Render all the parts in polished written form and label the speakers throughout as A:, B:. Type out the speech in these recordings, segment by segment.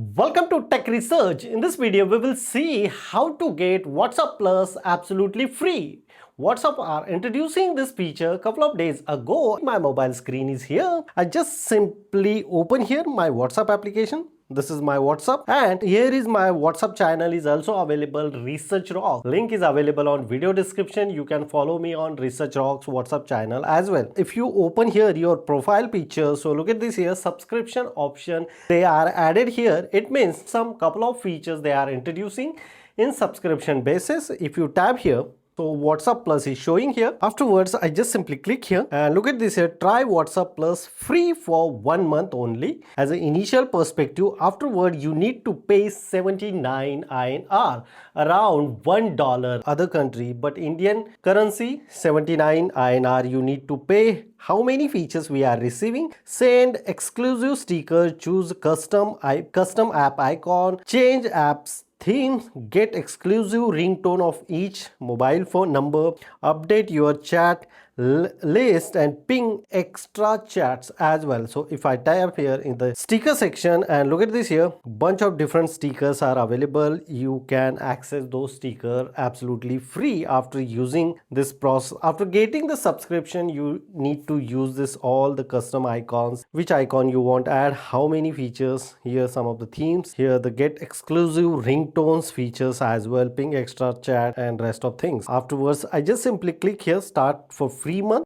A: Welcome to Tech Research. In this video, we will see how to get WhatsApp Plus absolutely free. WhatsApp are introducing this feature a couple of days ago. My mobile screen is here. I just simply open here my WhatsApp application. This is my WhatsApp, and here is my WhatsApp channel is also available. Research Rock link is available on video description. You can follow me on Research Rock's WhatsApp channel as well. If you open here your profile picture, so look at this here, subscription option they are added here. It means some couple of features they are introducing in subscription basis. If you tab here, so WhatsApp Plus is showing here. Afterwards, I just simply click here and look at this here. Try WhatsApp Plus free for 1 month only. As an initial perspective, afterward you need to pay 79 INR, around $1 other country, but Indian currency 79 INR you need to pay. How many features we are receiving? Send exclusive sticker, choose custom app icon, change apps themes, get exclusive ringtone of each mobile phone number, update your chat list and ping extra chats as well. So if I type here in the sticker section and look at this here, bunch of different stickers are available. You can access those stickers absolutely free after using this process. After getting the subscription, you need to use this all the custom icons, which icon you want, add how many features. Here some of the themes, here the get exclusive ringtones features as well, ping extra chat and rest of things. Afterwards, I just simply click here start for free month,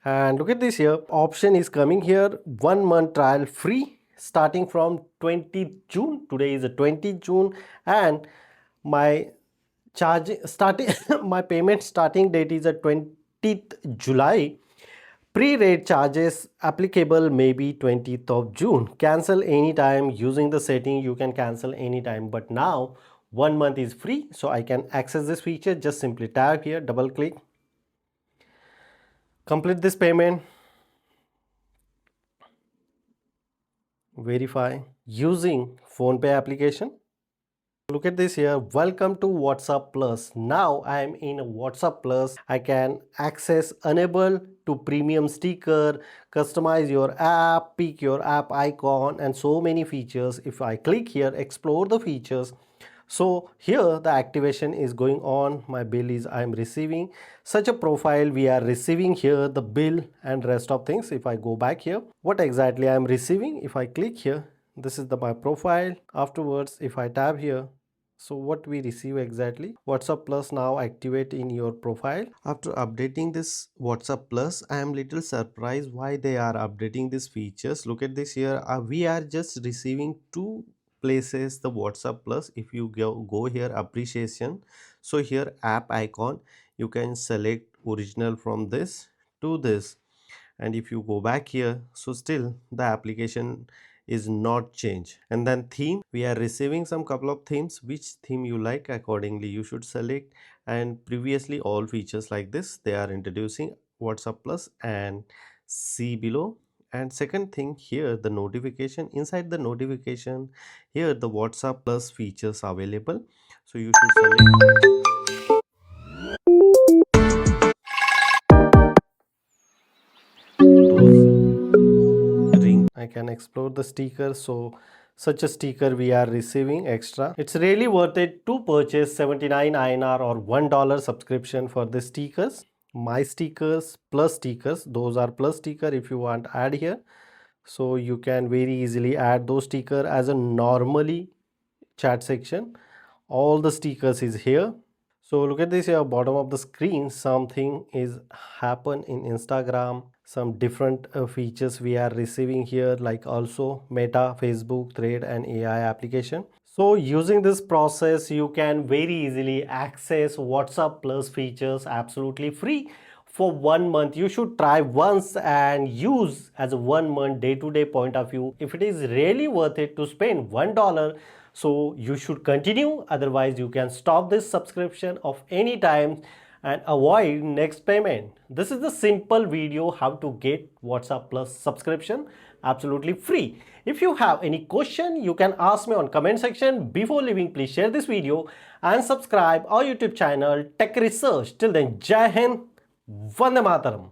A: and look at this here, option is coming here, 1 month trial free starting from 20th June. Today is the 20th June, and my charge starting my payment starting date is the 20th July. Pre-rate charges applicable maybe 20th of June. Cancel anytime. Using the setting you can cancel anytime, but now 1 month is free, so I can access this feature. Just simply tap here, double click, complete this payment, verify using PhonePe application. Look at this here, welcome to WhatsApp Plus. Now I am in WhatsApp Plus. I can access enable to premium sticker, customize your app, pick your app icon and so many features. If I click here, explore the features. So here the activation is going on. My bill is I am receiving such a profile. We are receiving here the bill and rest of things. If I go back here, what exactly I am receiving, if I click here, this is my profile. Afterwards, if I tab here, so what we receive exactly, WhatsApp Plus now activate in your profile. After updating this WhatsApp Plus, I am little surprised why they are updating these features. Look at this here, we are just receiving two places the WhatsApp Plus. If you go here appreciation, so here app icon, you can select original from this to this, and if you go back here, so still the application is not changed. And then theme, we are receiving some couple of themes. Which theme you like, accordingly you should select. And previously all features like this they are introducing WhatsApp Plus, and see below. And second thing here, the notification, inside the notification here the WhatsApp Plus features available, so you should select. I can explore the sticker. So such a sticker we are receiving extra. It's really worth it to purchase 79 INR or $1 subscription for the stickers. My stickers, plus stickers, those are plus sticker. If you want add here, so you can very easily add those sticker as a normally chat section. All the stickers is here. So look at this here, bottom of the screen, something is happen in Instagram. Some different features we are receiving here, like also Meta, Facebook, Thread and AI application. So using this process, you can very easily access WhatsApp Plus features absolutely free for 1 month. You should try once and use as a 1 month day-to-day point of view. If it is really worth it to spend $1, so you should continue. Otherwise you can stop this subscription of any time and avoid next payment. This is the simple video how to get WhatsApp Plus subscription absolutely free. If you have any question, you can ask me on comment section. Before leaving, please share this video and subscribe our YouTube channel Tech Research. Till then, Jai Hind, Vande Mataram.